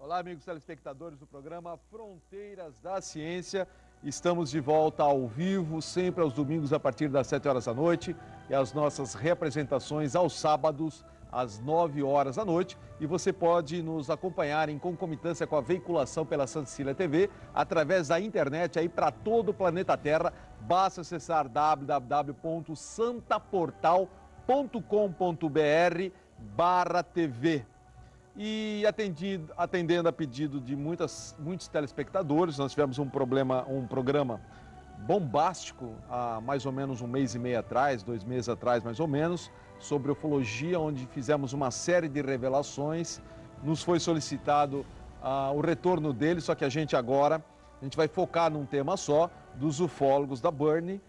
Olá, amigos telespectadores do programa Fronteiras da Ciência. Estamos de volta ao vivo, sempre aos domingos a partir das 7 horas da noite e as nossas representações aos sábados às 9 horas da noite. E você pode nos acompanhar em concomitância com a veiculação pela Santa Cecília TV através da internet aí para todo o planeta Terra. Basta acessar www.santaportal.com.br/TV. E atendendo a pedido de muitos telespectadores, nós tivemos um programa bombástico há mais ou menos um mês e meio atrás, 2 meses atrás mais ou menos, sobre ufologia, onde fizemos uma série de revelações. Nos foi solicitado o retorno dele, só que a gente vai focar num tema só, dos ufólogos da Burnie.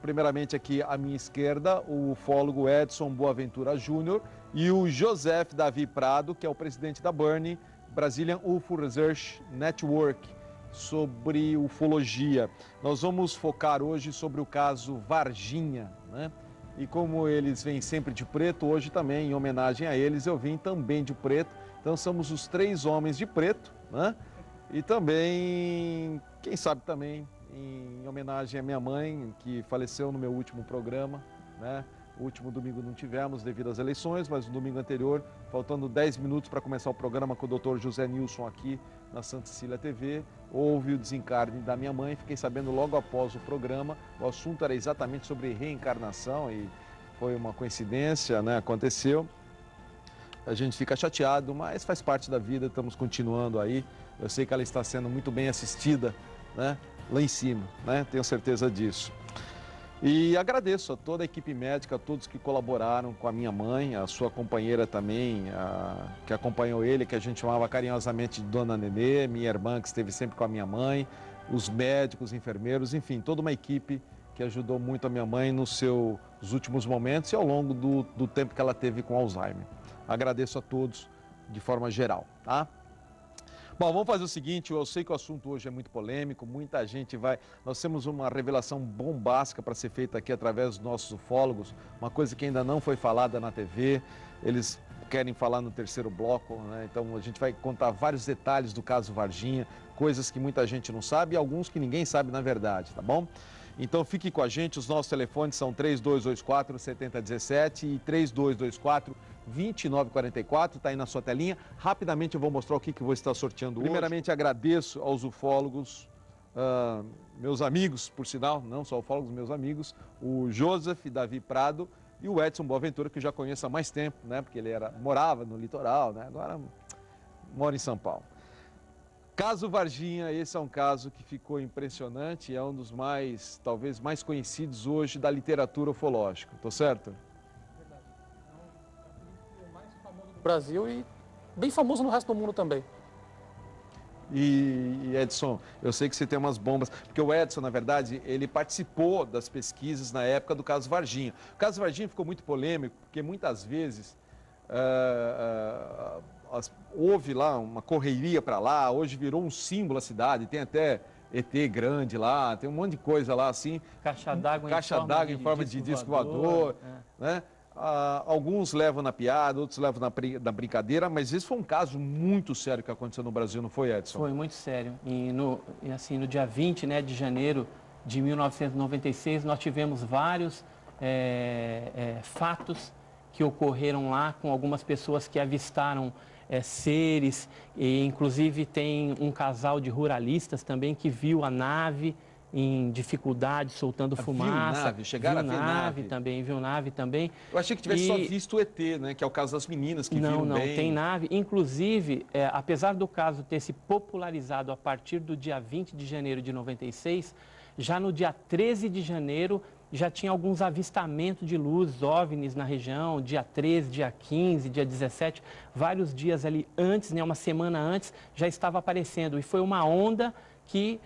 Primeiramente aqui à minha esquerda, o ufólogo Edson Boaventura Júnior e o Joseph Davi Prado, que é o presidente da Burnie, Brazilian UFO Research Network, sobre ufologia. Nós vamos focar hoje sobre o caso Varginha, né? E como eles vêm sempre de preto, hoje também, em homenagem a eles, eu vim também de preto. Então somos os 3 homens de preto, né? E também, quem sabe também, em homenagem à minha mãe, que faleceu no meu último programa, né? O último domingo não tivemos devido às eleições, mas no domingo anterior, faltando 10 minutos para começar o programa com o Dr. José Nilson aqui na Santa Cecília TV, houve o desencarne da minha mãe. Fiquei sabendo logo após o programa. O assunto era exatamente sobre reencarnação e foi uma coincidência, né? Aconteceu. A gente fica chateado, mas faz parte da vida, estamos continuando aí. Eu sei que ela está sendo muito bem assistida, né? Lá em cima, né? Tenho certeza disso. E agradeço a toda a equipe médica, a todos que colaboraram com a minha mãe, a sua companheira também, que acompanhou ele, que a gente chamava carinhosamente de Dona Nenê, minha irmã que esteve sempre com a minha mãe, os médicos, enfermeiros, enfim, toda uma equipe que ajudou muito a minha mãe nos seus últimos momentos e ao longo do tempo que ela teve com Alzheimer. Agradeço a todos de forma geral, tá? Bom, vamos fazer o seguinte, eu sei que o assunto hoje é muito polêmico, muita gente vai... Nós temos uma revelação bombástica para ser feita aqui através dos nossos ufólogos, uma coisa que ainda não foi falada na TV, eles querem falar no terceiro bloco, né? Então a gente vai contar vários detalhes do caso Varginha, coisas que muita gente não sabe e alguns que ninguém sabe na verdade, tá bom? Então fique com a gente, os nossos telefones são 3224-7017 e 3224-2944, está aí na sua telinha. Rapidamente eu vou mostrar o que vou estar sorteando hoje. Primeiramente agradeço aos ufólogos, meus amigos, por sinal, não só ufólogos, meus amigos, o Joseph Davi Prado e o Edson Boaventura, que eu já conheço há mais tempo, né? Porque ele morava no litoral, né? Agora mora em São Paulo. Caso Varginha, esse é um caso que ficou impressionante, é um dos talvez mais conhecidos hoje da literatura ufológica, tô certo? Verdade. É o mais famoso do Brasil e bem famoso no resto do mundo também. E Edson, eu sei que você tem umas bombas, porque o Edson, na verdade, ele participou das pesquisas na época do caso Varginha. O caso Varginha ficou muito polêmico, porque muitas vezes houve lá uma correria para lá, hoje virou um símbolo a cidade, tem até ET grande lá, tem um monte de coisa lá assim. Caixa d'água em forma de disco voador, né? Alguns levam na piada, outros levam na brincadeira, mas esse foi um caso muito sério que aconteceu no Brasil, não foi, Edson? Foi muito sério. E no dia 20, né, de janeiro de 1996, nós tivemos vários fatos que ocorreram lá com algumas pessoas que avistaram seres, e inclusive tem um casal de ruralistas também que viu a nave em dificuldade, soltando fumaça. Viu nave, chegaram a ver nave também, viu nave também. Eu achei que tivesse só visto o ET, né? Que é o caso das meninas que viram bem. Não, tem nave. Inclusive, apesar do caso ter se popularizado a partir do dia 20 de janeiro de 96, já no dia 13 de janeiro já tinha alguns avistamentos de luzes, OVNIs na região, dia 13, dia 15, dia 17, vários dias ali antes, né, uma semana antes, já estava aparecendo. E foi uma onda que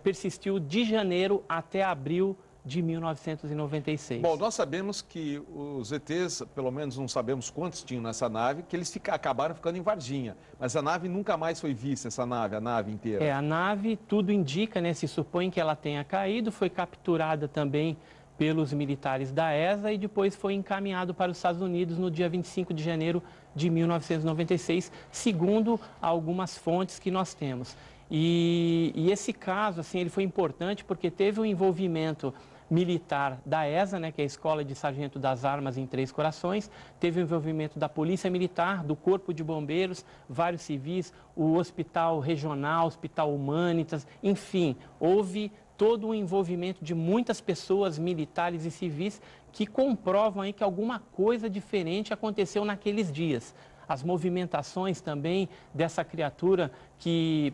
persistiu de janeiro até abril de 1996. Bom, nós sabemos que os ETs, pelo menos não sabemos quantos tinham nessa nave, que eles acabaram ficando em Varginha. Mas a nave nunca mais foi vista, a nave inteira. A nave, tudo indica, né, se supõe que ela tenha caído, foi capturada também pelos militares da ESA e depois foi encaminhado para os Estados Unidos no dia 25 de janeiro de 1996, segundo algumas fontes que nós temos. E esse caso, assim, ele foi importante porque teve um envolvimento militar da ESA, né, que é a Escola de Sargento das Armas em Três Corações, teve o envolvimento da Polícia Militar, do Corpo de Bombeiros, vários civis, o Hospital Regional, Hospital Humanitas, enfim, houve todo o envolvimento de muitas pessoas, militares e civis, que comprovam aí que alguma coisa diferente aconteceu naqueles dias. As movimentações também dessa criatura que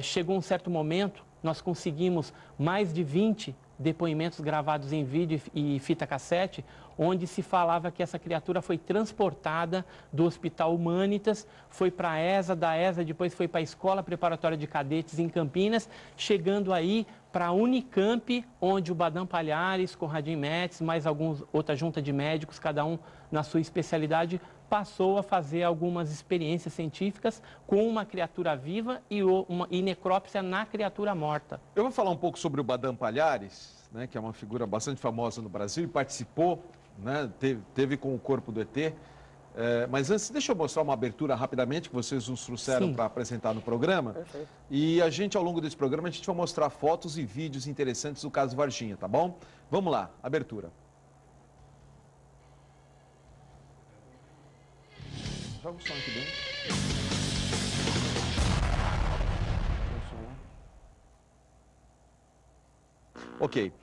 chegou um certo momento, nós conseguimos mais de 20 depoimentos gravados em vídeo e fita cassete, onde se falava que essa criatura foi transportada do Hospital Humanitas, foi para a ESA, da ESA depois foi para a Escola Preparatória de Cadetes em Campinas, chegando aí para a Unicamp, onde o Badan Palhares, Conradin Metz, mais outra junta de médicos, cada um na sua especialidade, passou a fazer algumas experiências científicas com uma criatura viva e necrópsia na criatura morta. Eu vou falar um pouco sobre o Badan Palhares, né, que é uma figura bastante famosa no Brasil e participou, né, teve com o corpo do ET. Mas antes, deixa eu mostrar uma abertura rapidamente que vocês nos trouxeram para apresentar no programa. Perfeito. E a gente, ao longo desse programa, a gente vai mostrar fotos e vídeos interessantes do caso Varginha, tá bom? Vamos lá, abertura. Joga o som aqui dentro. Ok.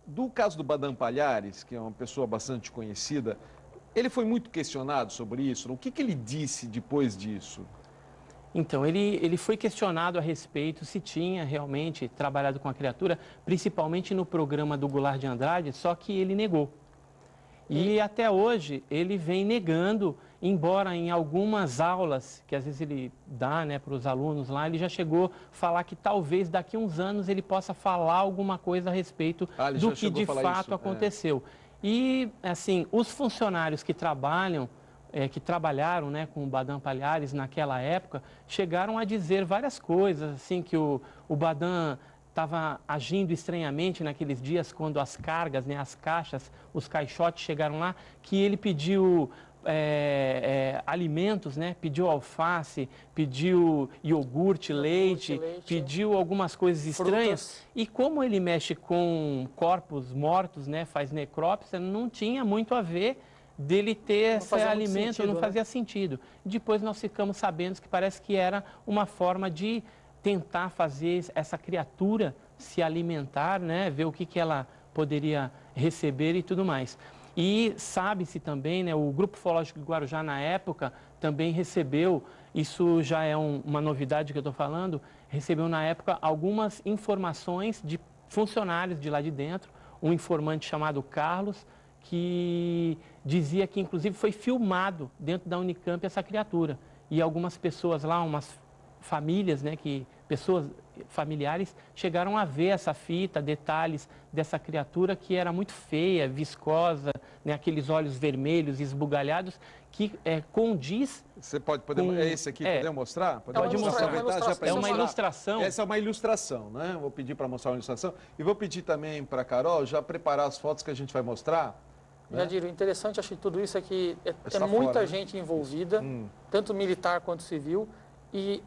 Do caso do Badan Palhares, que é uma pessoa bastante conhecida, ele foi muito questionado sobre isso. O que ele disse depois disso? Então, ele foi questionado a respeito se tinha realmente trabalhado com a criatura, principalmente no programa do Goulart de Andrade, só que ele negou. E até hoje ele vem negando, embora em algumas aulas que às vezes ele dá, né, para os alunos lá, ele já chegou a falar que talvez daqui a uns anos ele possa falar alguma coisa a respeito do que de fato aconteceu. E assim, os funcionários que trabalharam, né, com o Badan Palhares naquela época, chegaram a dizer várias coisas, assim, que o Badan estava agindo estranhamente naqueles dias quando as cargas, né, as caixas, os caixotes chegaram lá, que ele pediu alimentos, né, pediu alface, pediu iogurte, leite, pediu algumas coisas estranhas. Frutas. E como ele mexe com corpos mortos, né, faz necrópsia, não tinha muito a ver dele ter esse alimento, sentido, não fazia sentido. Depois nós ficamos sabendo que parece que era uma forma de tentar fazer essa criatura se alimentar, né, ver o que ela poderia receber e tudo mais. E sabe-se também, né, o Grupo Ufológico de Guarujá, na época, também recebeu, isso já é uma novidade que eu estou falando, recebeu na época algumas informações de funcionários de lá de dentro, um informante chamado Carlos, que dizia que inclusive foi filmado dentro da Unicamp essa criatura. E algumas pessoas lá, umas famílias, né, pessoas familiares chegaram a ver essa fita, detalhes dessa criatura que era muito feia, viscosa, né, aqueles olhos vermelhos esbugalhados, que condiz... Você pode é esse aqui, poder mostrar? Pode mostrar. É uma ilustração. Essa é uma ilustração, né? Vou pedir para mostrar uma ilustração. E vou pedir também para a Carol já preparar as fotos que a gente vai mostrar. Jadir, o interessante, acho que tudo isso é que é muita gente envolvida, tanto militar quanto civil, e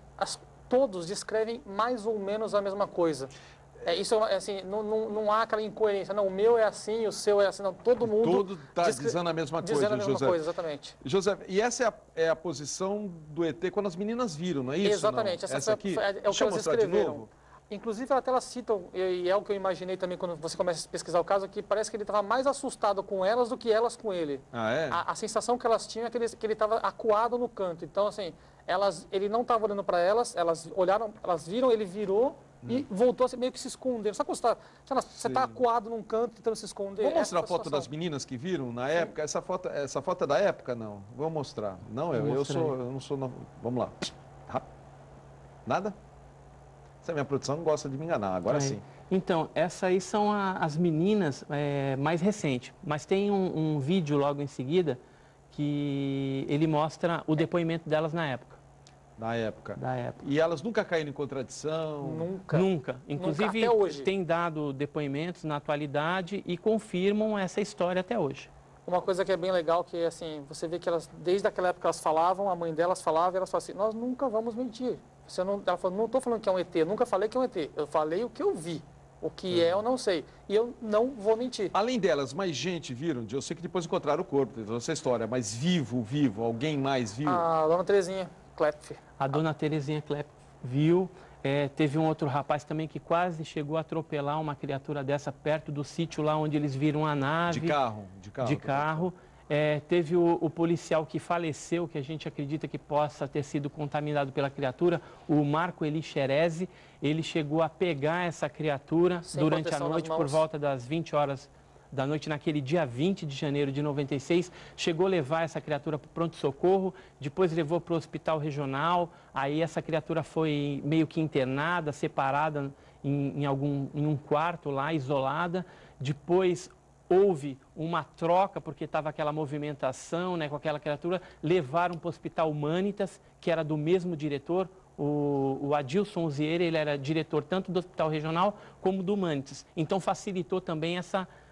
todos descrevem mais ou menos a mesma coisa. Isso assim, não há aquela incoerência. Não, o meu é assim, o seu é assim. Não, todo mundo... Todo está dizendo a mesma coisa, dizendo a mesma coisa, exatamente. José, e essa é a posição do ET quando as meninas viram, não é isso? Exatamente. Não? Essa aqui? É o que elas escreveram. Inclusive, até elas citam, e é o que eu imaginei também quando você começa a pesquisar o caso, que parece que ele estava mais assustado com elas do que elas com ele. Ah, é? A sensação que elas tinham é que ele estava acuado no canto. Então, assim, ele não estava olhando para elas, elas olharam, elas viram, ele virou e voltou a meio que se esconder. Sabe quando você está acuado num canto tentando se esconder? Vamos mostrar a foto das meninas que viram na época? Essa foto é da época? Não. Vou mostrar. Não, eu não sou... Vamos lá. Nada? Essa minha produção não gosta de me enganar, agora sim. Então, essas aí são as meninas mais recentes, mas tem um vídeo logo em seguida que ele mostra o depoimento delas na época. Na época. Da época. E elas nunca caíram em contradição? Nunca. Nunca. Inclusive, Nunca, até hoje. tem dado depoimentos na atualidade e confirmam essa história até hoje. Uma coisa que é bem legal, que assim, você vê que elas, desde aquela época elas falavam, a mãe delas falava, e elas falavam assim, nós nunca vamos mentir. Ela falou, não estou falando que é um ET, nunca falei que é um ET, eu falei o que eu vi. O que é, eu não sei. E eu não vou mentir. Além delas, mais gente viram? Eu sei que depois encontraram o corpo, teve essa história, mas vivo, alguém mais viu? A dona Terezinha Klepf. A dona Terezinha Klepf viu. Teve um outro rapaz também que quase chegou a atropelar uma criatura dessa perto do sítio lá onde eles viram a nave. De carro? De carro. Teve o policial que faleceu, que a gente acredita que possa ter sido contaminado pela criatura, o Marco Eli Xerezi. Ele chegou a pegar essa criatura durante a noite, por volta das 20 horas da noite, naquele dia 20 de janeiro de 96. Chegou a levar essa criatura para o pronto-socorro, depois levou para o hospital regional. Aí essa criatura foi meio que internada, separada em um quarto lá, isolada. Depois houve uma troca, porque estava aquela movimentação, né, com aquela criatura, levaram para o Hospital Humanitas, que era do mesmo diretor, o Adilson Uzieira, ele era diretor tanto do Hospital Regional como do Humanitas. Então facilitou também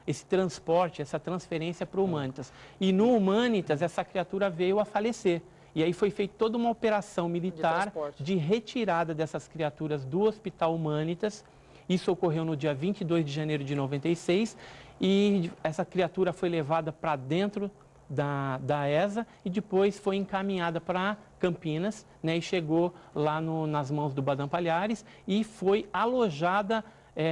esse transporte, essa transferência para o Humanitas. E no Humanitas, essa criatura veio a falecer. E aí foi feita toda uma operação militar de retirada dessas criaturas do Hospital Humanitas. Isso ocorreu no dia 22 de janeiro de 96. E essa criatura foi levada para dentro da ESA e depois foi encaminhada para Campinas, né, e chegou lá nas mãos do Badam Palhares e foi alojada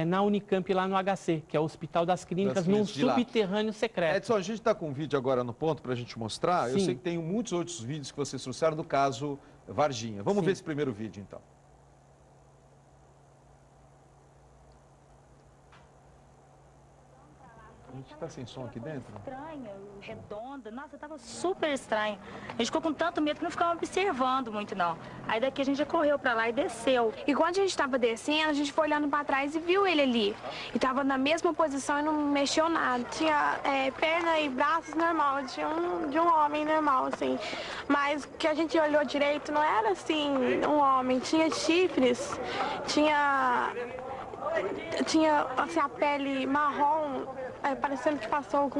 na Unicamp, lá no HC, que é o Hospital das Clínicas, num subterrâneo secreto. Edson, a gente está com um vídeo agora no ponto para a gente mostrar. Sim. Eu sei que tem muitos outros vídeos que vocês trouxeram do caso Varginha. Vamos ver esse primeiro vídeo, então. A gente tá sem som aqui dentro? Estranho, redonda. Nossa, tava super estranho. A gente ficou com tanto medo que não ficava observando muito, não. Aí daqui a gente já correu pra lá e desceu. E quando a gente tava descendo, a gente foi olhando pra trás e viu ele ali. E tava na mesma posição e não mexeu nada. Tinha perna e braços normal, de um homem normal, assim. Mas que a gente olhou direito não era, assim, um homem. Tinha chifres, tinha assim, a pele marrom, parecendo que passou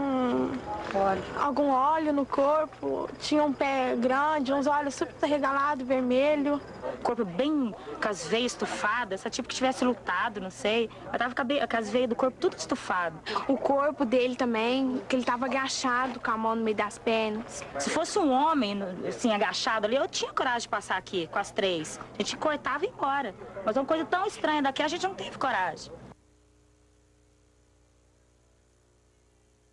algum óleo no corpo. Tinha um pé grande, uns olhos super regalados, vermelho. Corpo bem com as veias estufadas, tipo que tivesse lutado, não sei. Mas tava com as veias do corpo tudo estufado. O corpo dele também, que ele tava agachado, com a mão no meio das pernas. Se fosse um homem, assim, agachado ali, eu tinha coragem de passar aqui com as três. A gente cortava e ia embora. Mas uma coisa tão estranha daqui, a gente não teve coragem.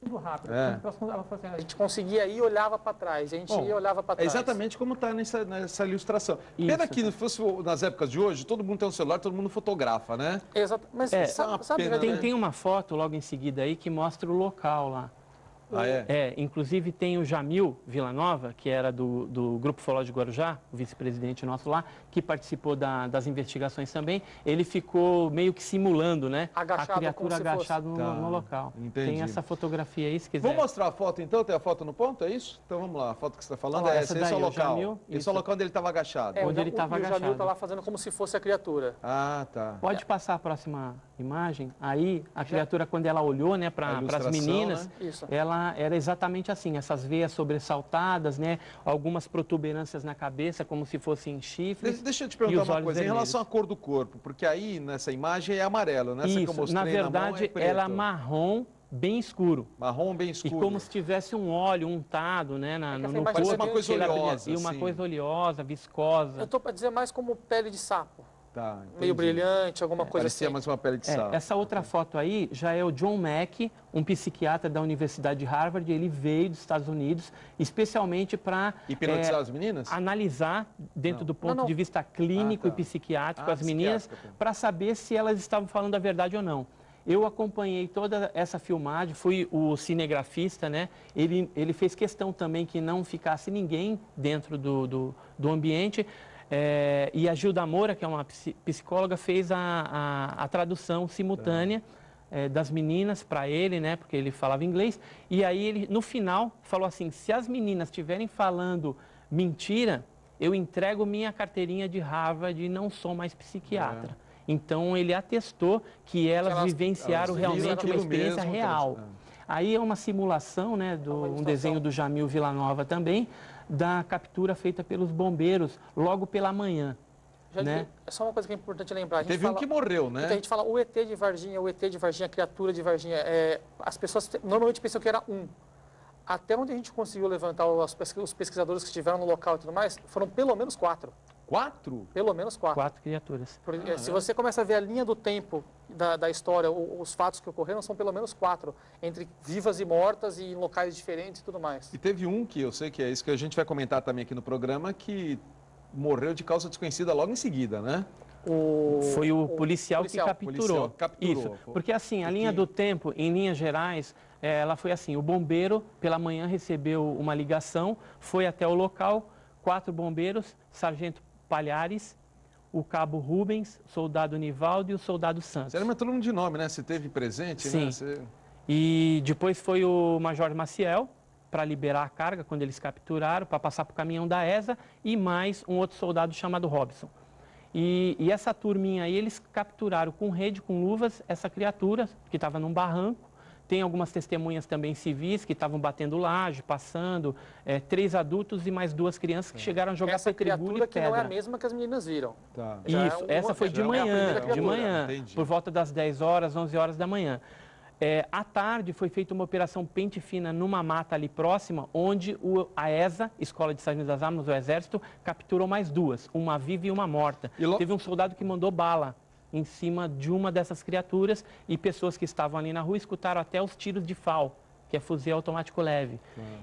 Tudo rápido. Ela falou assim, a gente conseguia ir e olhava para trás. A gente ia e olhava para trás. É exatamente como está nessa ilustração. Pena que se fosse nas épocas de hoje, todo mundo tem um celular, todo mundo fotografa, né? Exato. Mas sabe tem uma foto logo em seguida aí que mostra o local lá. Ah, é? Inclusive tem o Jamil Villanova, que era do Grupo Ufológico Guarujá, o vice-presidente nosso lá, que participou das investigações também. Ele ficou meio que simulando, né? Agachado, a criatura agachada no local. Entendi. Tem essa fotografia aí, se quiser. Vamos mostrar a foto então? Tem a foto no ponto, é isso? Então vamos lá, a foto que você está falando esse é o local. Esse é o local onde ele estava agachado. Onde ele estava agachado. O Jamil está lá fazendo como se fosse a criatura. Ah, tá. Pode passar a próxima imagem. Aí a criatura, quando ela olhou, né, para as meninas, né? Ela era exatamente assim, essas veias sobressaltadas, né, algumas protuberâncias na cabeça, como se fossem chifres. Deixa eu te perguntar uma coisa, em relação à cor do corpo, porque aí nessa imagem é amarelo, né? Isso, que eu mostrei na verdade, ela é marrom bem escuro. Marrom bem escuro. E como se tivesse um óleo untado, né, no corpo. Uma coisa oleosa. E uma coisa oleosa, viscosa. Eu estou para dizer mais como pele de sapo. Tá, meio brilhante, alguma coisa parecia assim. Mais uma pele de sapo. Essa outra foto aí já é o John Mack, um psiquiatra da Universidade de Harvard. Ele veio dos Estados Unidos especialmente para hipnotizar as meninas? Analisar dentro do ponto de vista clínico e psiquiátrico as meninas para saber se elas estavam falando a verdade ou não. Eu acompanhei toda essa filmagem, fui o cinegrafista, né? Ele fez questão também que não ficasse ninguém dentro do ambiente. E a Gilda Moura, que é uma psicóloga, fez a tradução simultânea das meninas para ele, né? Porque ele falava inglês. E aí ele, no final, falou assim: se as meninas estiverem falando mentira, eu entrego minha carteirinha de Harvard e não sou mais psiquiatra. Então, ele atestou que elas vivenciaram realmente uma experiência real. Aí é uma simulação, né, um desenho do Jamil Villanova também, da captura feita pelos bombeiros logo pela manhã. Né? É só uma coisa que é importante lembrar. Teve um que morreu, né? A gente fala o ET de Varginha, a criatura de Varginha. As pessoas normalmente pensam que era um. Até onde a gente conseguiu levantar os pesquisadores que estiveram no local e tudo mais, foram pelo menos 4. 4? Pelo menos 4. 4 criaturas. Porque, se você começa a ver a linha do tempo da história, os fatos que ocorreram são pelo menos 4, entre vivas e mortas e em locais diferentes e tudo mais. E teve um que eu sei que é isso que a gente vai comentar também aqui no programa, que morreu de causa desconhecida logo em seguida, né? Foi o policial que capturou. Isso, porque assim, a linha do tempo, em linhas gerais, ela foi assim, o bombeiro pela manhã recebeu uma ligação, foi até o local, 4 bombeiros, sargento Palhares, o cabo Rubens, soldado Nivaldo e o soldado Santos. Você lembra todo mundo de nome, né? Você teve presente, sim. Né? Você... E depois foi o major Maciel, para liberar a carga, quando eles capturaram, para passar para o caminhão da ESA, e mais um outro soldado chamado Robson. E essa turminha aí, eles capturaram com rede, com luvas, essa criatura que estava num barranco. Tem algumas testemunhas também civis que estavam batendo laje, passando, 3 adultos e mais 2 crianças que chegaram a jogar pedregulho e pedra. Essa criatura que não é a mesma que as meninas viram. Tá. Isso, essa foi de manhã, por volta das 10 horas, 11 horas da manhã. À tarde foi feita uma operação pente fina numa mata ali próxima, onde a ESA, Escola de Sargento das Armas do Exército, capturou mais 2, uma viva e uma morta. Teve um soldado que mandou bala em cima de uma dessas criaturas e pessoas que estavam ali na rua escutaram até os tiros de FAL, que é fuzil automático leve.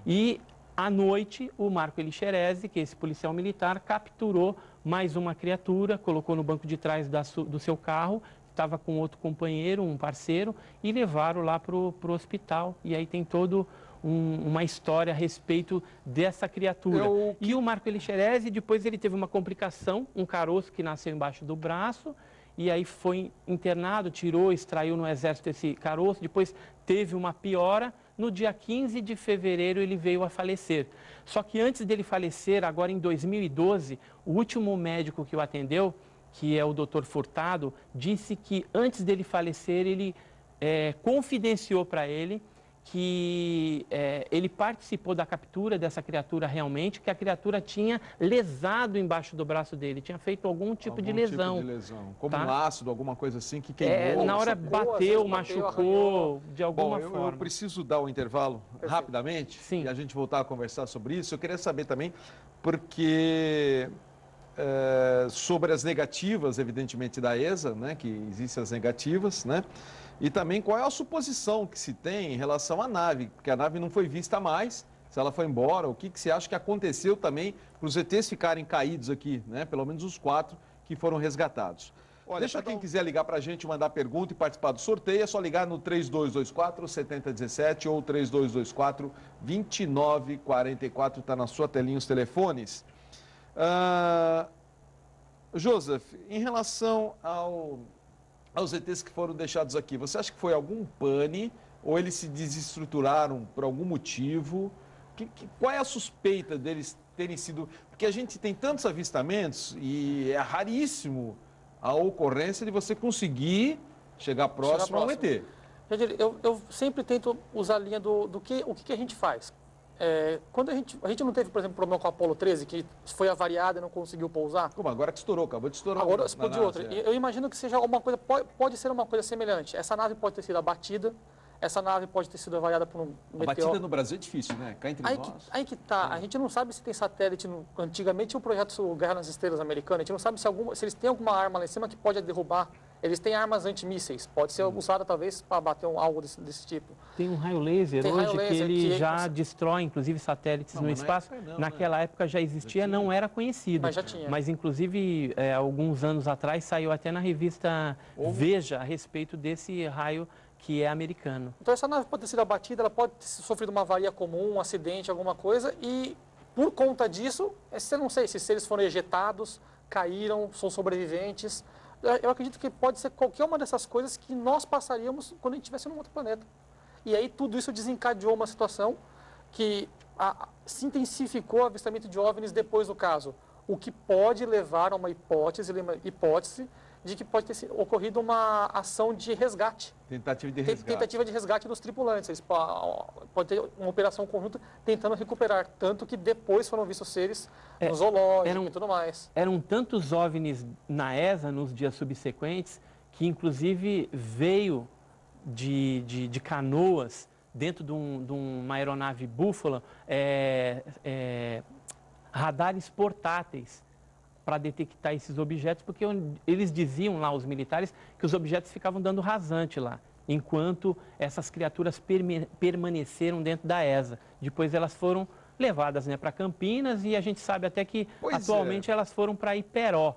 E à noite, o Marco Elixerezi, que é esse policial militar, capturou mais uma criatura, colocou no banco de trás do seu carro, estava com outro companheiro, um parceiro, e levaram lá para o hospital. E aí tem todo uma história a respeito dessa criatura. E o Marco Elixerezi, depois ele teve uma complicação, um caroço que nasceu embaixo do braço, e aí foi internado, extraiu no exército esse caroço, depois teve uma piora. No dia 15 de fevereiro ele veio a falecer. Só que antes dele falecer, agora em 2012, o último médico que o atendeu, que é o Dr. Furtado, disse que antes dele falecer, ele confidenciou para ele que ele participou da captura dessa criatura realmente, que a criatura tinha lesado embaixo do braço dele, tinha feito algum tipo de lesão. Como um ácido, alguma coisa assim que queimou. Na hora bateu, machucou, de alguma forma. Eu preciso dar um intervalo rapidamente e a gente voltar a conversar sobre isso. Eu queria saber também, porque sobre as negativas, evidentemente, da ESA, né, que existem as negativas, né? E também qual é a suposição que se tem em relação à nave, porque a nave não foi vista mais, se ela foi embora, o que você acha que aconteceu também para os ETs ficarem caídos aqui, né? Pelo menos os 4 que foram resgatados. Olha, deixa quem quiser ligar para a gente, mandar pergunta e participar do sorteio, é só ligar no 3224-7017 ou 3224-2944, está na sua telinha os telefones. Joseph, em relação aos ETs que foram deixados aqui, você acha que foi algum pane ou eles se desestruturaram por algum motivo? Qual é a suspeita deles terem sido... Porque a gente tem tantos avistamentos e é raríssimo a ocorrência de você conseguir chegar próximo a um ET. Eu sempre tento usar a linha o que a gente faz. Quando a gente não teve, por exemplo, problema com o Apollo 13, que foi avariada e não conseguiu pousar. Como? Agora que estourou, acabou de estourar. Agora explodiu outra. Eu imagino que seja alguma coisa, pode ser uma coisa semelhante. Essa nave pode ter sido abatida, essa nave pode ter sido avariada por um meteoro. Abatida no Brasil é difícil, né? Cá entre nós. Aí que tá. A gente não sabe se tem satélite. Antigamente tinha o projeto Guerra nas Estrelas americano. A gente não sabe se eles têm alguma arma lá em cima que pode derrubar. Eles têm armas antimísseis, pode ser usada talvez para bater algo desse tipo. Tem um raio laser hoje que ele já destrói, inclusive, satélites no espaço. Naquela época já existia, não era conhecido. Mas já tinha. Mas, inclusive, alguns anos atrás, saiu até na revista Veja a respeito desse raio que é americano. Então, essa nave pode ter sido abatida, ela pode ter sofrido uma avaria comum, um acidente, alguma coisa, e por conta disso, eu não sei se eles foram ejetados, caíram, são sobreviventes. Eu acredito que pode ser qualquer uma dessas coisas que nós passaríamos quando a gente estivesse num outro planeta. E aí tudo isso desencadeou uma situação que se intensificou o avistamento de OVNIs depois do caso. o que pode levar a uma hipótese de que pode ter ocorrido uma ação de resgate. Tentativa de resgate. Tentativa de resgate dos tripulantes. Eles pode ter uma operação conjunta tentando recuperar. Tanto que depois foram vistos seres no zoológico e tudo mais. Eram tantos OVNIs na ESA nos dias subsequentes que, inclusive, veio de canoas dentro de uma aeronave Búfalo, radares portáteis para detectar esses objetos, porque eles diziam lá, os militares, que os objetos ficavam dando rasante lá, enquanto essas criaturas permaneceram dentro da ESA. Depois elas foram levadas, né, para Campinas, e a gente sabe até que atualmente elas foram para Iperó,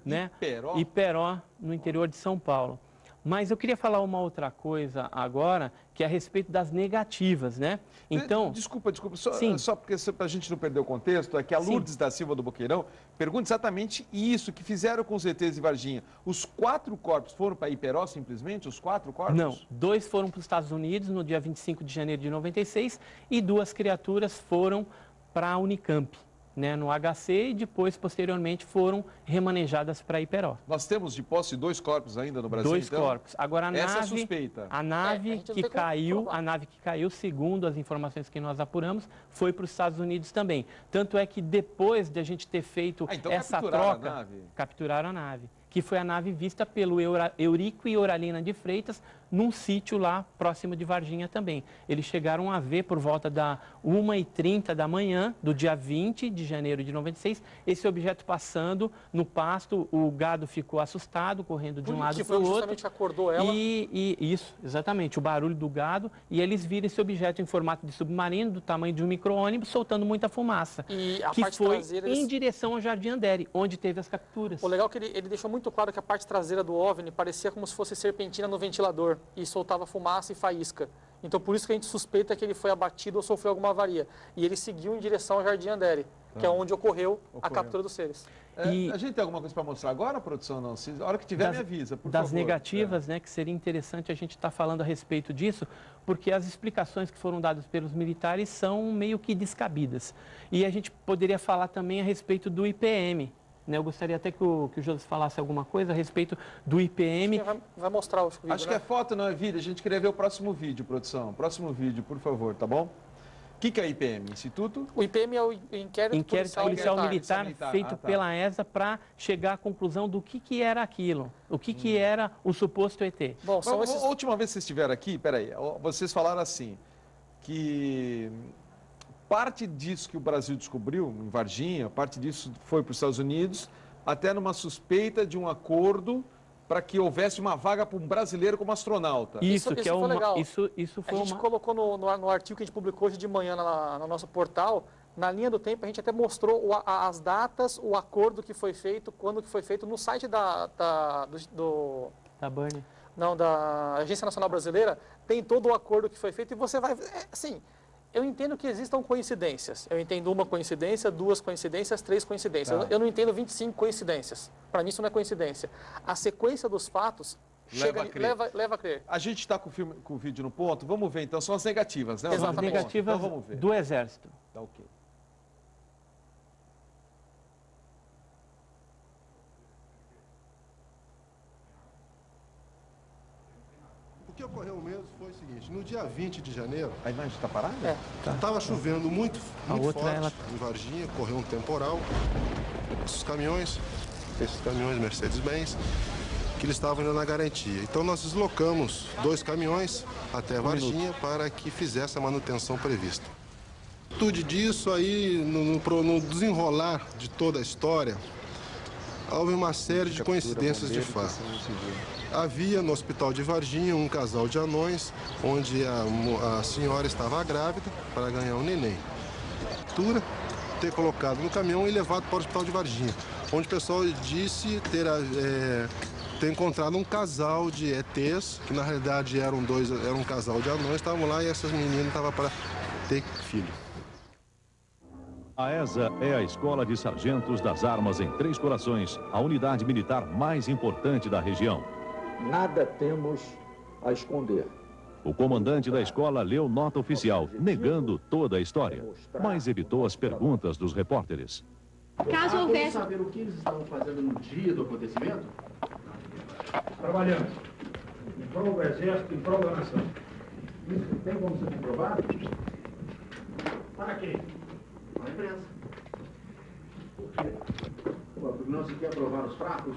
né? Iperó, no interior de São Paulo. Mas eu queria falar uma outra coisa agora, que é a respeito das negativas, né? Então... Desculpa, só porque para a gente não perder o contexto, é que a Lourdes da Silva do Boqueirão pergunta exatamente isso, que fizeram com os ETs de Varginha. Os 4 corpos foram para Iperó, simplesmente? Os 4 corpos? Não, 2 foram para os Estados Unidos no dia 25 de janeiro de 96 e 2 criaturas foram para a Unicamp, né, no HC, e depois, posteriormente, foram remanejadas para Iperó. Nós temos de posse 2 corpos ainda no Brasil, 2 corpos. Agora, essa é suspeita. A nave que caiu, segundo as informações que nós apuramos, foi para os Estados Unidos também. Tanto é que depois de a gente ter feito essa troca, capturaram a nave, que foi a nave vista pelo Eurico e Oralina de Freitas, num sítio lá próximo de Varginha também. Eles chegaram a ver por volta da 1h30 da manhã, do dia 20 de janeiro de 96, esse objeto passando no pasto. O gado ficou assustado, correndo de um lado para o outro. Justamente acordou ela. Isso, exatamente, o barulho do gado. E eles viram esse objeto em formato de submarino, do tamanho de um micro-ônibus, soltando muita fumaça. E a que parte foi traseira, em direção ao Jardim Andere, onde teve as capturas. O legal é que ele deixou muito claro que a parte traseira do OVNI parecia como se fosse serpentina no ventilador e soltava fumaça e faísca. Então, por isso que a gente suspeita que ele foi abatido ou sofreu alguma avaria. E ele seguiu em direção ao Jardim Andere, que é onde ocorreu a captura dos seres. A gente tem alguma coisa para mostrar agora, produção? Não? A hora que tiver, me avisa, por favor. Das negativas, né, que seria interessante a gente estar falando a respeito disso, porque as explicações que foram dadas pelos militares são meio que descabidas. E a gente poderia falar também a respeito do IPM. Eu gostaria até que o José falasse alguma coisa a respeito do IPM. Vai mostrar o vídeo, Acho que é foto, não é vídeo. A gente queria ver o próximo vídeo, produção. Próximo vídeo, por favor, tá bom? O que é IPM? Instituto? O IPM é o Inquérito Policial Militar feito pela ESA para chegar à conclusão do que era aquilo, o que era o suposto ET. Bom, a última vez que vocês estiveram aqui, peraí, vocês falaram assim, que parte disso que o Brasil descobriu em Varginha, parte disso foi para os Estados Unidos, até numa suspeita de um acordo para que houvesse uma vaga para um brasileiro como astronauta. Isso foi legal. Isso foi a gente colocou no artigo que a gente publicou hoje de manhã no nosso portal, na linha do tempo, a gente até mostrou as datas, o acordo que foi feito, quando que foi feito, no site da Burnie. Não, da Agência Nacional Brasileira, tem todo o acordo que foi feito e você vai... assim, eu entendo que existam coincidências. Eu entendo uma coincidência, 2 coincidências, 3 coincidências. Tá. Eu não entendo 25 coincidências. Para mim isso não é coincidência. A sequência dos fatos leva a crer. A gente está com o vídeo no ponto. Vamos ver então. São as negativas, né? Exatamente. As negativas então, vamos ver. Do Exército. Tá ok. O que ocorreu mesmo foi o seguinte, no dia 20 de janeiro... A imagem está parada? Estava chovendo muito forte em Varginha, ocorreu um temporal. Esses caminhões Mercedes-Benz, que eles estavam indo na garantia. Então nós deslocamos 2 caminhões até Varginha para que fizesse a manutenção prevista. Tudo disso aí, no desenrolar de toda a história, houve uma série de coincidências de fato. Havia no hospital de Varginha um casal de anões, onde a senhora estava grávida para ganhar um neném. Ter colocado no caminhão e levado para o hospital de Varginha, onde o pessoal disse ter encontrado um casal de ETs, que na realidade era um casal de anões, estavam lá e essas meninas estavam para ter filho. A ESA é a Escola de Sargentos das Armas em Três Corações, a unidade militar mais importante da região. Nada temos a esconder. O comandante da escola leu nota oficial, negando toda a história, mas evitou as perguntas dos repórteres. Caso houvesse... saber o que eles estavam fazendo no dia do acontecimento? Trabalhando. Em prol do Exército, em prol da nação. Isso tem como ser comprovado? Para quê? Para a imprensa. Por quê? Porque não se quer provar os fatos?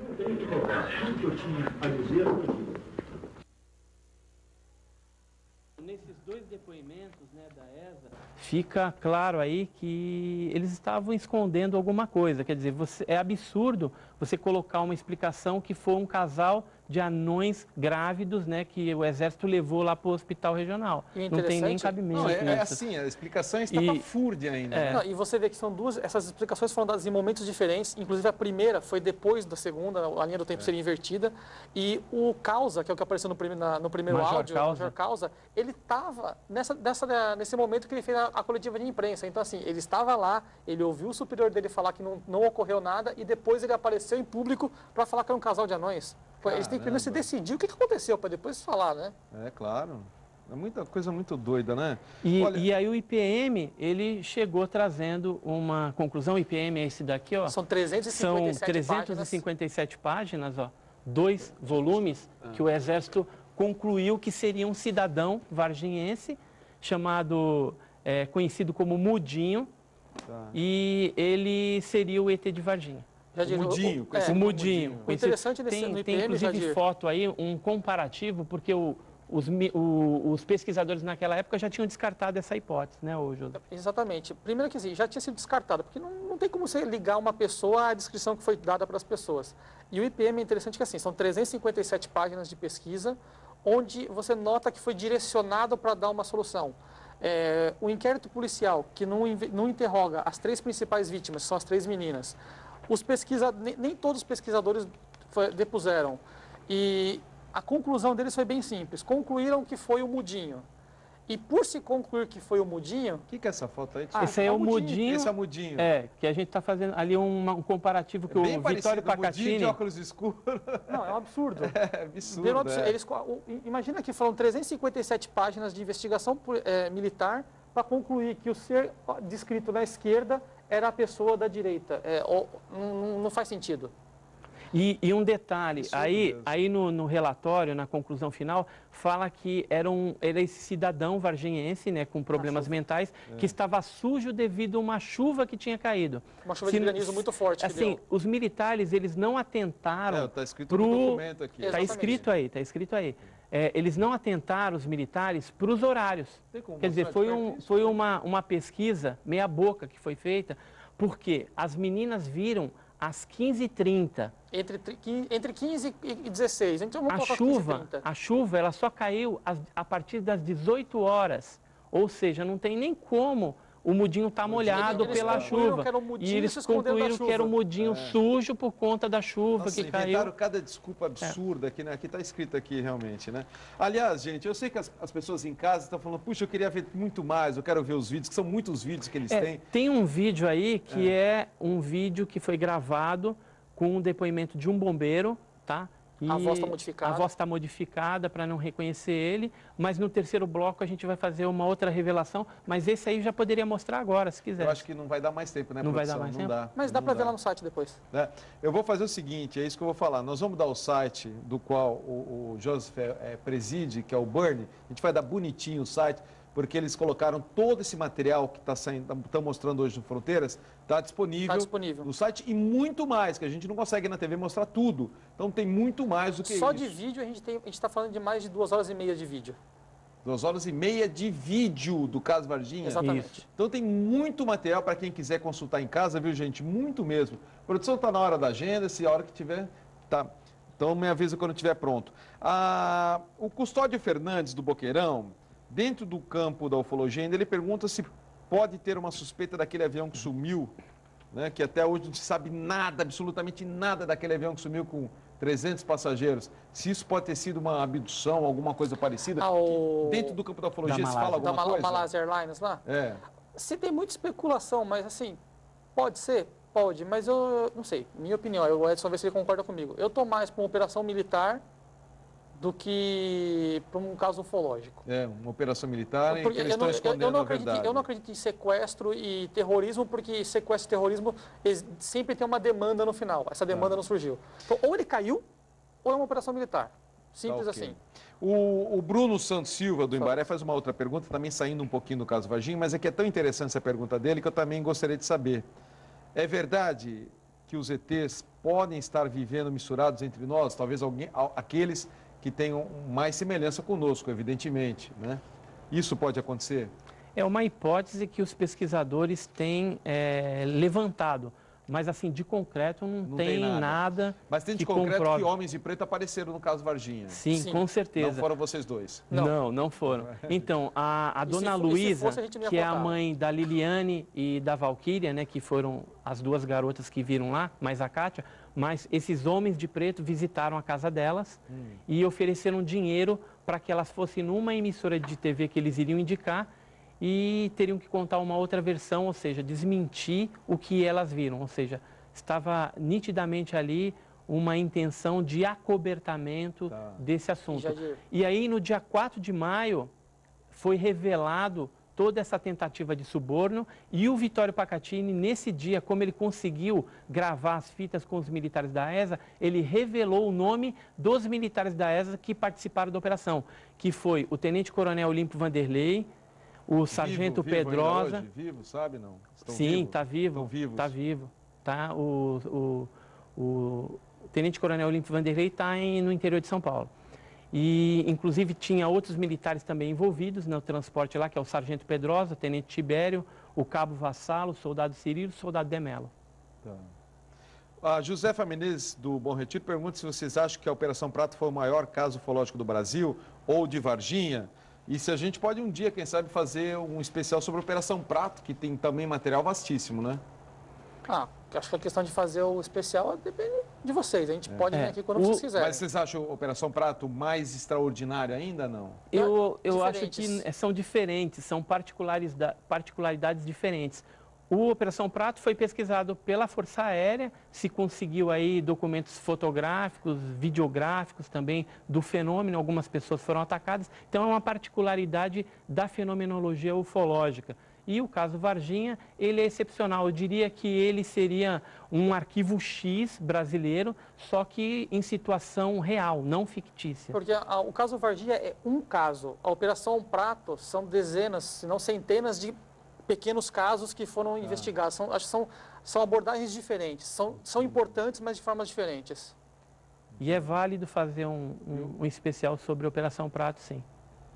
Não tem que provar. Tudo que eu tinha a dizer, eu digo. Nesses dois depoimentos, né, da ESA, fica claro aí que eles estavam escondendo alguma coisa. Quer dizer, é absurdo você colocar uma explicação que foi um casal de anões grávidos, né, que o Exército levou lá para o hospital regional. Não tem nem cabimento. Não, é assim, a explicação é estapafúrdia ainda. Não, e você vê que são essas explicações foram dadas em momentos diferentes, inclusive a primeira foi depois da segunda, a linha do tempo seria invertida, e o Causa, que é o que apareceu no primeiro Major áudio, o Major Causa, ele estava nesse momento que ele fez a coletiva de imprensa. Então, assim, ele estava lá, ele ouviu o superior dele falar que não ocorreu nada, e depois ele apareceu em público para falar que era um casal de anões. Eles têm que primeiro se decidir o que aconteceu, para depois falar, né? É, claro. É muita coisa muito doida, né? E aí o IPM, ele chegou trazendo uma conclusão. O IPM é esse daqui, ó. São 357 páginas, ó. 2 volumes que o Exército concluiu que seria um cidadão varginhense, conhecido como Mudinho, e ele seria o ET de Varginha. Mudinho. O Mudinho. O interessante nesse no IPM, tem inclusive foto aí, um comparativo, porque os pesquisadores naquela época já tinham descartado essa hipótese, né, José? Exatamente. Primeiro que assim, já tinha sido descartado, porque não tem como você ligar uma pessoa à descrição que foi dada para as pessoas. E o IPM é interessante que assim, são 357 páginas de pesquisa, onde você nota que foi direcionado para dar uma solução. O inquérito policial, que não interroga as 3 principais vítimas, são as 3 meninas, nem todos os pesquisadores depuseram. E a conclusão deles foi bem simples. Concluíram que foi o Mudinho. E por se concluir que foi o Mudinho... O que é essa foto aí? Esse aí é o Mudinho. Esse é o Mudinho. Que a gente está fazendo ali um comparativo que o Vitório Pacatini... Mudinho de óculos escuros. Não, é um absurdo. É absurdo. Imagina que foram 357 páginas de investigação militar para concluir que o ser descrito na esquerda era a pessoa da direita. Não faz sentido. E um detalhe, aí no relatório, na conclusão final, fala que era esse cidadão varginhense, né, com problemas mentais, que estava sujo devido a uma chuva que tinha caído. Uma chuva de granizo muito forte. Assim, os militares, eles não atentaram... Está escrito no documento aqui. Está escrito aí. Eles não atentaram, os militares, para os horários. Quer dizer, foi uma pesquisa meia boca que foi feita, porque as meninas viram às 15h30. Entre 15 e 16. Então, vamos a chuva ela só caiu a partir das 18 horas. Ou seja, não tem nem como o Mudinho estar molhado pela chuva. E eles concluíram que era o Mudinho sujo por conta da chuva que caiu. Inventaram cada desculpa absurda aqui, né? Aqui está escrito aqui realmente, né? Aliás, gente, eu sei que as pessoas em casa estão falando, puxa, eu queria ver muito mais, eu quero ver os vídeos, que são muitos vídeos que eles têm. Tem um vídeo aí que é um vídeo que foi gravado com um depoimento de um bombeiro, tá? A voz está modificada. A voz está modificada para não reconhecer ele, mas no terceiro bloco a gente vai fazer uma outra revelação, mas esse aí já poderia mostrar agora, se quiser. Eu acho que não vai dar mais tempo, né, Não vai dar mais tempo? Mas dá para ver lá no site depois. Eu vou fazer o seguinte, é isso que eu vou falar. Nós vamos dar o site do qual o Joseph preside, que é o Burn. A gente vai dar bonitinho o site, porque eles colocaram todo esse material que estão mostrando hoje no Fronteiras, está disponível no site e muito mais, que a gente não consegue na TV mostrar tudo. Então tem muito mais do que Só isso. de vídeo a gente está falando de mais de 2 horas e meia de vídeo. 2 horas e meia de vídeo do caso Varginha. Exatamente. Isso. Então tem muito material para quem quiser consultar em casa, viu, gente? Muito mesmo. A produção está na hora da agenda, se a hora que tiver, tá. Então me avisa quando estiver pronto. O Custódio Fernandes, do Boqueirão, dentro do campo da ufologia, ele pergunta se pode ter uma suspeita daquele avião que sumiu, né? Que até hoje não se sabe nada, absolutamente nada daquele avião que sumiu com 300 passageiros. Se isso pode ter sido uma abdução, alguma coisa parecida. Dentro do campo da ufologia se fala alguma coisa? Da Malaysia Airlines lá? Se tem muita especulação, mas assim, pode ser? Pode, mas eu não sei. Minha opinião, o Edson, ver se ele concorda comigo. Eu estou mais para uma operação militar do que para um caso ufológico. É, uma operação militar em que eles estão escondendo a verdade. Eu não acredito em sequestro e terrorismo, porque sequestro e terrorismo sempre tem uma demanda no final. Essa demanda não surgiu. Então, ou ele caiu, ou é uma operação militar. Simples assim. O Bruno Santos Silva, do Embaré, faz uma outra pergunta, também saindo um pouquinho do caso Varginha, mas é que é tão interessante essa pergunta dele que eu também gostaria de saber. É verdade que os ETs podem estar vivendo misturados entre nós? Talvez aqueles que tenham mais semelhança conosco, evidentemente, né? Isso pode acontecer? É uma hipótese que os pesquisadores têm levantado. Mas, assim, de concreto não tem nada. Mas tem de concreto comprove. Que homens de preto apareceram no caso Varginha. Sim, com certeza. Não foram vocês dois? Não foram. Então, a dona Luísa, que é a mãe da Liliane e da Valquíria, né, que foram as duas garotas que viram lá, mais a Kátia, mas esses homens de preto visitaram a casa delas e ofereceram dinheiro para que elas fossem numa emissora de TV que eles iriam indicar e teriam que contar uma outra versão, ou seja, desmentir o que elas viram. Ou seja, estava nitidamente ali uma intenção de acobertamento desse assunto. E aí, no dia 4 de maio, foi revelado toda essa tentativa de suborno e o Vittorio Pacatini, nesse dia, como ele conseguiu gravar as fitas com os militares da ESA, ele revelou o nome dos militares da ESA que participaram da operação, que foi o tenente-coronel Olímpio Vanderlei, o sargento Pedrosa. Vivo, sabe, não? Sim, está vivo. Está vivo. Tá? O tenente-coronel Olímpio Vanderlei está no interior de São Paulo. E, inclusive, tinha outros militares também envolvidos no transporte lá, que é o sargento Pedrosa, o tenente Tibério, o cabo Vassalo, o soldado Cirilo, o soldado Demelo. A Josefa Menezes, do Bom Retiro, pergunta se vocês acham que a Operação Prato foi o maior caso ufológico do Brasil, ou de Varginha. E se a gente pode um dia, quem sabe, fazer um especial sobre a Operação Prato, que tem também material vastíssimo, né? Acho que a questão de fazer o especial depende de vocês. A gente pode vir aqui quando vocês quiserem. Mas vocês acham a Operação Prato mais extraordinária ainda, não? Eu acho que são diferentes, são particularidades diferentes. O Operação Prato foi pesquisado pela Força Aérea, se conseguiu aí documentos fotográficos, videográficos também do fenômeno, algumas pessoas foram atacadas. Então é uma particularidade da fenomenologia ufológica. E o caso Varginha, ele é excepcional. Eu diria que ele seria um arquivo X brasileiro, só que em situação real, não fictícia. Porque o caso Varginha é um caso. A Operação Prato são dezenas, se não centenas de pequenos casos que foram investigados. Acho que são abordagens diferentes. São importantes, mas de formas diferentes. E é válido fazer um especial sobre a Operação Prato, sim.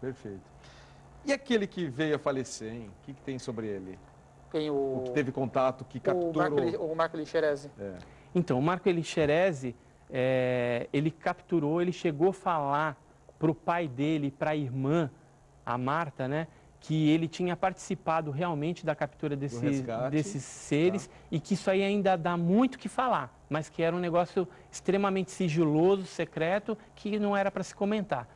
Perfeito. E aquele que veio a falecer, hein? O que tem sobre ele? O que teve contato, que capturou? O Marco Elixerezi. Então, o Marco Elixerezi, ele capturou, ele chegou a falar para o pai dele, para a irmã, a Marta, né? Que ele tinha participado realmente da captura desses seres e que isso aí ainda dá muito o que falar, mas que era um negócio extremamente sigiloso, secreto, que não era para se comentar.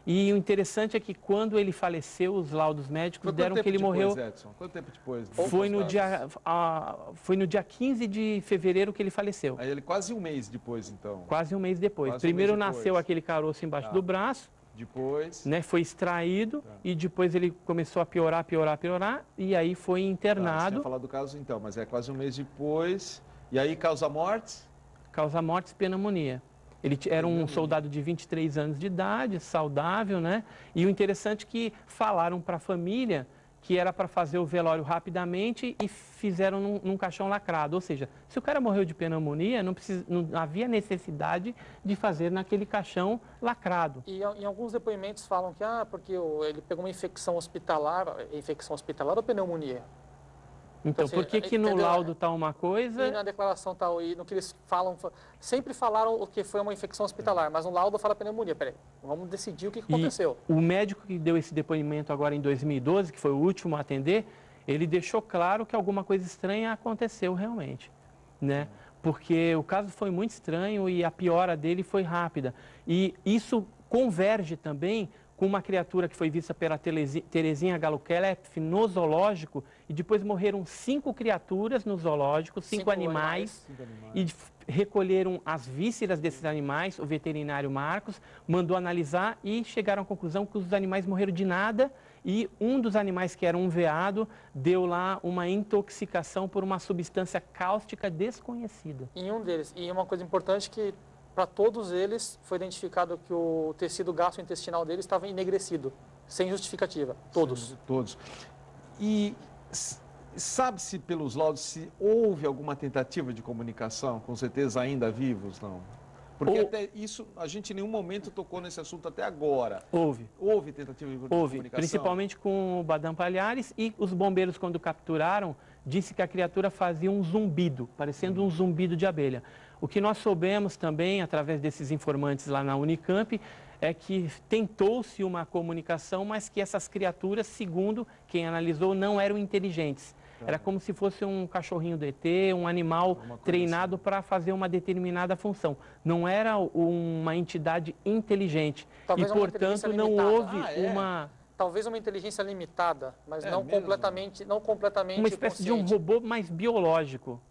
E o interessante é que quando ele faleceu, os laudos médicos deram que ele morreu... Edson? Quanto tempo depois? Foi no dia 15 de fevereiro que ele faleceu. Aí ele quase um mês depois, então. Quase um mês depois. Primeiro nasceu aquele caroço embaixo do braço. Depois... Né, foi extraído e depois ele começou a piorar, e aí foi internado. Você tinha falado do caso então, mas é quase um mês depois. E aí causa mortes? Causa mortes, pneumonia. Ele era um soldado de 23 anos de idade, saudável, né? E o interessante é que falaram para a família que era para fazer o velório rapidamente e fizeram num caixão lacrado. Ou seja, se o cara morreu de pneumonia, não havia necessidade de fazer naquele caixão lacrado. E em alguns depoimentos falam que, porque ele pegou uma infecção hospitalar ou pneumonia? Então, por que no laudo está uma coisa... E na declaração está, e no que eles falam, sempre falaram o que foi uma infecção hospitalar, mas no laudo fala pneumonia. Peraí, vamos decidir o que aconteceu. O médico que deu esse depoimento agora em 2012, que foi o último a atender, ele deixou claro que alguma coisa estranha aconteceu realmente, né? Porque o caso foi muito estranho e a piora dele foi rápida. E isso converge também com uma criatura que foi vista pela Terezinha Galukelef no zoológico, e depois morreram 5 criaturas no zoológico, 5 animais, e recolheram as vísceras desses animais. O veterinário Marcos mandou analisar e chegaram à conclusão que os animais morreram de nada, e um dos animais, que era um veado, deu lá uma intoxicação por uma substância cáustica desconhecida. Em um deles, e uma coisa importante que para todos eles foi identificado que o tecido gastrointestinal deles estava enegrecido, sem justificativa, todos. Sim, todos. E sabe-se pelos laudos se houve alguma tentativa de comunicação, com certeza ainda vivos, não? Porque até isso, a gente em nenhum momento tocou nesse assunto até agora. Houve tentativa de comunicação? Principalmente com o Badam Palhares, e os bombeiros, quando capturaram, disse que a criatura fazia um zumbido, parecendo um zumbido de abelha. O que nós soubemos também, através desses informantes lá na Unicamp, é que tentou-se uma comunicação, mas que essas criaturas, segundo quem analisou, não eram inteligentes. Era como se fosse um cachorrinho do ET, um animal treinado para fazer uma determinada função. Não era uma entidade inteligente. Talvez e, portanto, não houve uma... Talvez uma inteligência limitada, mas não completamente uma espécie de um robô mais biológico.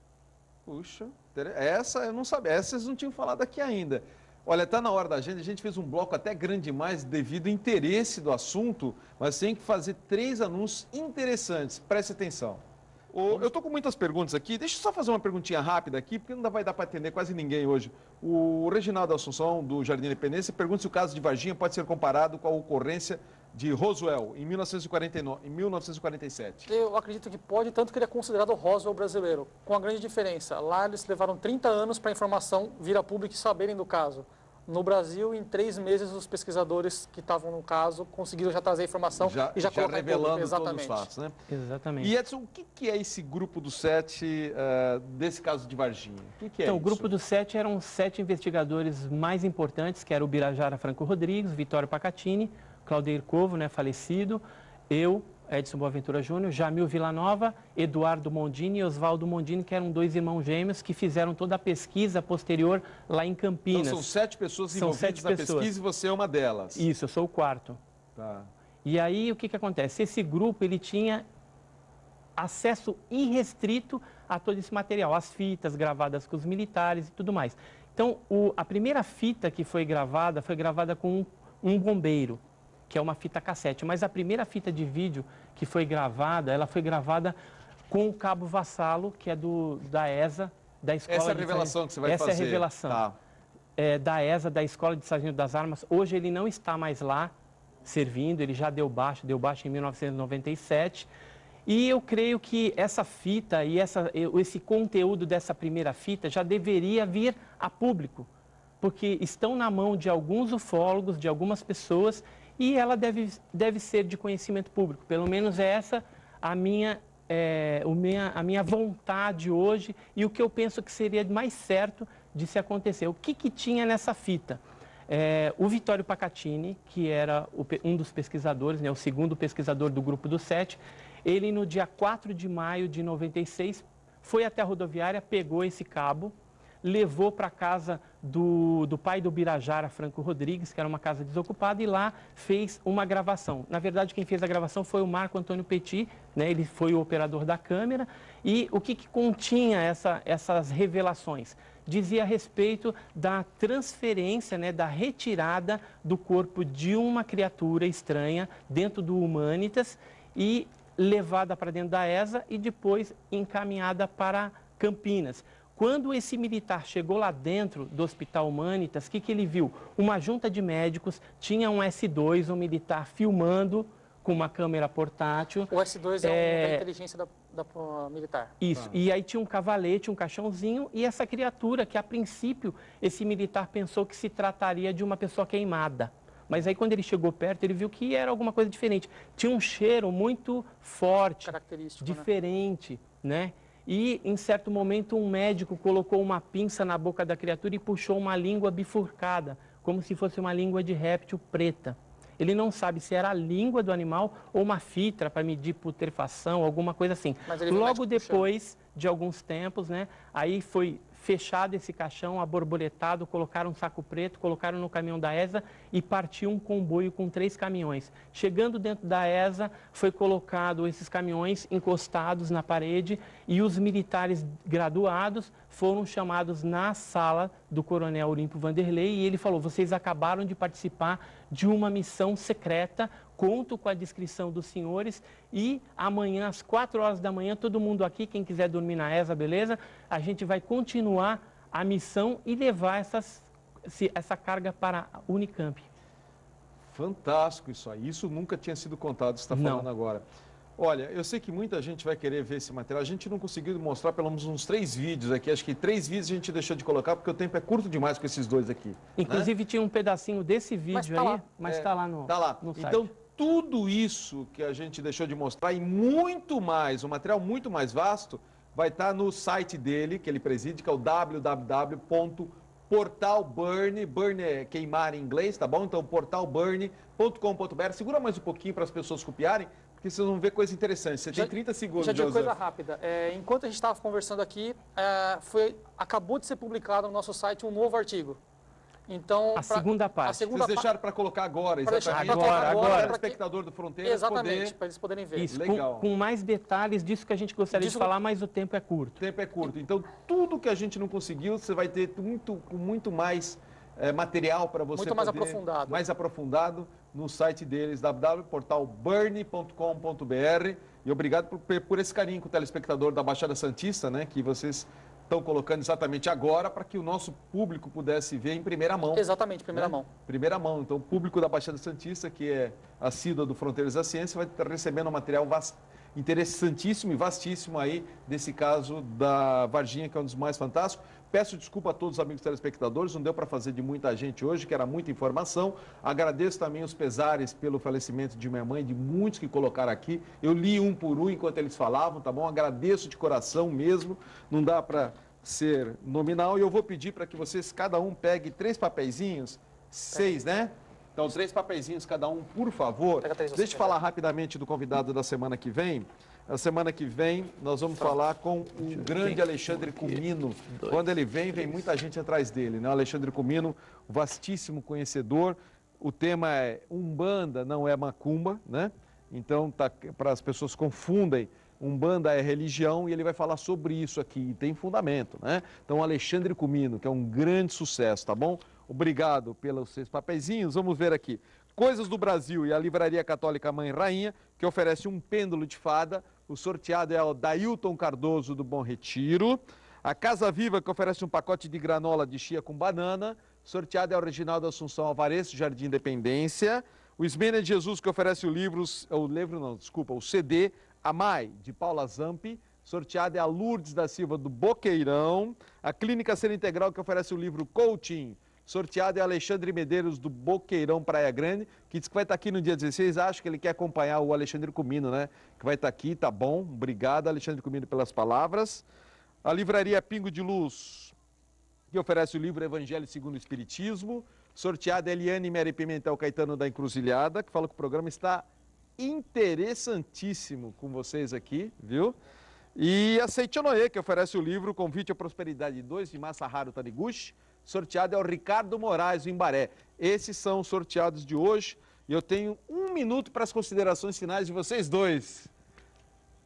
Puxa, essa eu não sabia, essa vocês não tinham falado aqui ainda. Olha, está na hora da agenda, a gente fez um bloco até grande demais devido ao interesse do assunto, mas tem que fazer 3 anúncios interessantes, preste atenção. Eu estou com muitas perguntas aqui, deixa eu só fazer uma perguntinha rápida aqui, porque não vai dar para atender quase ninguém hoje. O Reginaldo Assunção, do Jardim Independência, pergunta se o caso de Varginha pode ser comparado com a ocorrência de Roswell, em 1947. Eu acredito que pode, tanto que ele é considerado o Roswell brasileiro, com a grande diferença. Lá eles levaram 30 anos para a informação vir a público e saberem do caso. No Brasil, em 3 meses, os pesquisadores que estavam no caso conseguiram já trazer a informação e já colocar revelando todos os fatos, né? Exatamente. E Edson, o que é esse grupo do 7 desse caso de Varginha? O que é então, isso? O grupo do 7 eram 7 investigadores mais importantes, que era o Birajara Franco Rodrigues, Vitório Pacatini, Claudeir Covo, né, falecido, eu, Edson Boaventura Júnior, Jamil Villanova, Eduardo Mondini e Oswaldo Mondini, que eram 2 irmãos gêmeos que fizeram toda a pesquisa posterior lá em Campinas. Então são 7 pessoas envolvidas na pesquisa e você é uma delas. Isso, eu sou o 4º. Tá. E aí o que acontece? Esse grupo ele tinha acesso irrestrito a todo esse material, as fitas gravadas com os militares e tudo mais. Então a primeira fita que foi gravada com um bombeiro, que é uma fita cassete, mas a primeira fita de vídeo que foi gravada, ela foi gravada com o Cabo Vassalo, que é da ESA, da Escola Essa é a revelação que você vai fazer. Essa é a revelação. Tá. Da ESA, da Escola de Sargento das Armas. Hoje ele não está mais lá servindo, ele já deu baixa em 1997. E eu creio que essa fita e esse conteúdo dessa primeira fita já deveria vir a público, porque estão na mão de alguns ufólogos, de algumas pessoas, e ela deve ser de conhecimento público. Pelo menos é essa a minha vontade hoje e o que eu penso que seria mais certo de se acontecer. O que tinha nessa fita? O Vitório Pacatini, que era um dos pesquisadores, né, o segundo pesquisador do grupo do 7, ele no dia 4 de maio de 96 foi até a rodoviária, pegou esse cabo, levou para a casa do pai do Birajara, Franco Rodrigues, que era uma casa desocupada, e lá fez uma gravação. Na verdade, quem fez a gravação foi o Marco Antônio Petit, né? Ele foi o operador da câmera. E o que continha essas revelações? Dizia a respeito da transferência, né, da retirada do corpo de uma criatura estranha dentro do Humanitas e levada para dentro da ESA e depois encaminhada para Campinas. Quando esse militar chegou lá dentro do Hospital Humanitas, o que ele viu? Uma junta de médicos, tinha um S2, um militar filmando com uma câmera portátil. O S2 é da inteligência da militar. Isso, e aí tinha um cavalete, um caixãozinho, e essa criatura que, a princípio, esse militar pensou que se trataria de uma pessoa queimada. Mas aí, quando ele chegou perto, ele viu que era alguma coisa diferente. Tinha um cheiro muito forte, característico, diferente, né? E, em certo momento, um médico colocou uma pinça na boca da criatura e puxou uma língua bifurcada, como se fosse uma língua de réptil preta. Ele não sabe se era a língua do animal ou uma fita para medir putrefação, alguma coisa assim. Logo depois de alguns tempos, né, aí foi fechado esse caixão, aborboletado, colocaram um saco preto, colocaram no caminhão da ESA e partiu um comboio com 3 caminhões. Chegando dentro da ESA, foi colocado esses caminhões encostados na parede e os militares graduados foram chamados na sala do coronel Olimpo Vanderlei e ele falou, vocês acabaram de participar de uma missão secreta, conto com a descrição dos senhores e amanhã, às 4 horas da manhã, todo mundo aqui, quem quiser dormir na ESA, beleza? A gente vai continuar a missão e levar essa carga para a Unicamp. Fantástico isso aí. Isso nunca tinha sido contado, você está falando agora. Olha, eu sei que muita gente vai querer ver esse material. A gente não conseguiu mostrar pelo menos uns 3 vídeos aqui. Acho que 3 vídeos a gente deixou de colocar porque o tempo é curto demais com esses 2 aqui. Inclusive tinha um pedacinho desse vídeo aí, mas está lá no site. Então, tudo isso que a gente deixou de mostrar e muito mais, um material muito mais vasto, vai estar no site dele, que ele preside, que é o www.portalburn, burn é queimar em inglês, tá bom? Então, portalburn.com.br. Segura mais um pouquinho para as pessoas copiarem, porque vocês vão ver coisa interessante. Você tem 30 segundos, Já digo coisa rápida. Enquanto a gente estava conversando aqui, acabou de ser publicado no nosso site um novo artigo. Então, a segunda parte. Vocês deixaram para colocar agora, exatamente. Agora. Para o espectador do Fronteiras exatamente, para eles poderem ver. Isso, legal. Com mais detalhes disso que a gente gostaria de falar, mas o tempo é curto. O tempo é curto. Então, tudo que a gente não conseguiu, você vai ter muito mais material para você mais aprofundado. Mais aprofundado no site deles, www.portalburn.com.br. E obrigado por esse carinho com o telespectador da Baixada Santista, né, que vocês estão colocando exatamente agora para que o nosso público pudesse ver em primeira mão. Exatamente, primeira mão. Primeira mão. Então, o público da Baixada Santista, que é assíduo do Fronteiras da Ciência, vai estar recebendo um material interessantíssimo e vastíssimo aí desse caso da Varginha, que é um dos mais fantásticos. Peço desculpa a todos os amigos telespectadores, não deu para fazer de muita gente hoje, que era muita informação. Agradeço também os pesares pelo falecimento de minha mãe, de muitos que colocaram aqui. Eu li um por um enquanto eles falavam, tá bom? Agradeço de coração mesmo, não dá para ser nominal. E eu vou pedir para que vocês, cada um, pegue 3 papeizinhos, 6, né? Então, 3 papeizinhos cada um, por favor. Deixa eu falar rapidamente do convidado da semana que vem. Na semana que vem, nós vamos falar com o grande Alexandre Comino. Quando ele vem muita gente atrás dele, né? O Alexandre Comino, vastíssimo conhecedor. O tema é Umbanda, não é macumba, né? Então, para as pessoas confundem, Umbanda é religião e ele vai falar sobre isso aqui. E tem fundamento, né? Então, Alexandre Comino, que é um grande sucesso, tá bom? Obrigado pelos 6 papeizinhos. Vamos ver aqui. Coisas do Brasil e a Livraria Católica Mãe Rainha, que oferece um pêndulo de fada. O sorteado é o Dailton Cardoso do Bom Retiro. A Casa Viva, que oferece um pacote de granola de chia com banana. Sorteado é o Reginaldo Assunção Alvarez, Jardim Independência. O Ismênia de Jesus, que oferece o CD Amai, de Paula Zampi. Sorteado é a Lourdes da Silva do Boqueirão. A Clínica Ser Integral, que oferece o livro Coaching. Sorteado é Alexandre Medeiros, do Boqueirão, Praia Grande, que diz que vai estar aqui no dia 16. Acho que ele quer acompanhar o Alexandre Comino, né? Que vai estar aqui, tá bom. Obrigado, Alexandre Comino, pelas palavras. A Livraria Pingo de Luz, que oferece o livro Evangelho segundo o Espiritismo. Sorteado é Eliane Mary Pimentel Caetano da Encruzilhada, que fala que o programa está interessantíssimo com vocês aqui, viu? E a Seichonoye, que oferece o livro Convite à Prosperidade 2, de Masaharu Taniguchi. Sorteado é o Ricardo Moraes, do Imbaré. Esses são os sorteados de hoje. E eu tenho 1 minuto para as considerações finais de vocês dois.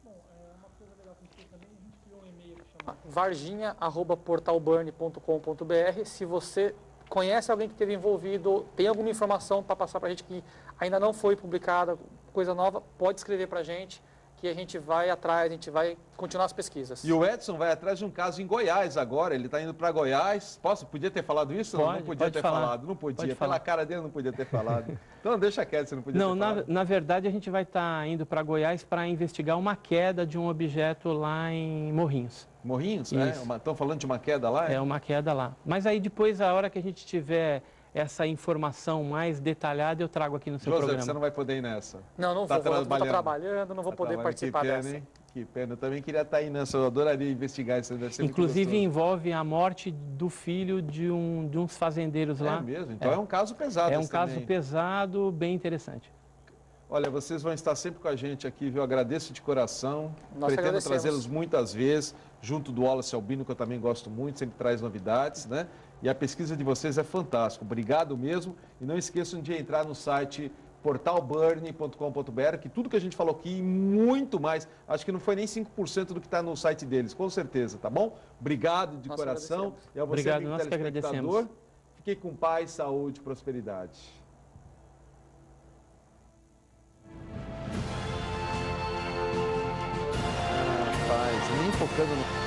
Bom, uma coisa legal que a gente fez também, a gente criou um e-mail que chama varginha@portalburn.com.br. Se você conhece alguém que esteve envolvido, tem alguma informação para passar para a gente que ainda não foi publicada, coisa nova, pode escrever para a gente, que a gente vai atrás, a gente vai continuar as pesquisas. E o Edson vai atrás de um caso em Goiás agora, ele está indo para Goiás. Podia ter falado isso? Pode, não podia ter falado, não podia. Pela cara dele não podia ter falado. Então deixa quieto, você não podia ter falado. Na verdade a gente vai estar indo para Goiás para investigar uma queda de um objeto lá em Morrinhos. Morrinhos? Estão falando de uma queda lá? É uma queda lá. Mas aí depois, a hora que a gente tiver essa informação mais detalhada, eu trago aqui no seu programa. Você não vai poder ir nessa? Não vou estar trabalhando, não vou poder participar dessa. Hein? Que pena, eu também queria estar aí nessa, eu adoraria investigar isso. Inclusive envolve a morte do filho de uns fazendeiros lá. É mesmo? Então é um caso pesado. É um caso pesado, bem interessante. Olha, vocês vão estar sempre com a gente aqui, viu? Agradeço de coração. Nós Pretendo trazê-los muitas vezes, junto do Wallace Albino, que eu também gosto muito, sempre traz novidades, né? E a pesquisa de vocês é fantástica. Obrigado mesmo. E não esqueçam de entrar no site portalburn.com.br, que tudo que a gente falou aqui e muito mais, acho que não foi nem 5% do que está no site deles, com certeza, tá bom? Obrigado de coração. E a você, obrigado, nós que agradecemos. Fiquem com paz, saúde e prosperidade. Rapaz, nem focando no...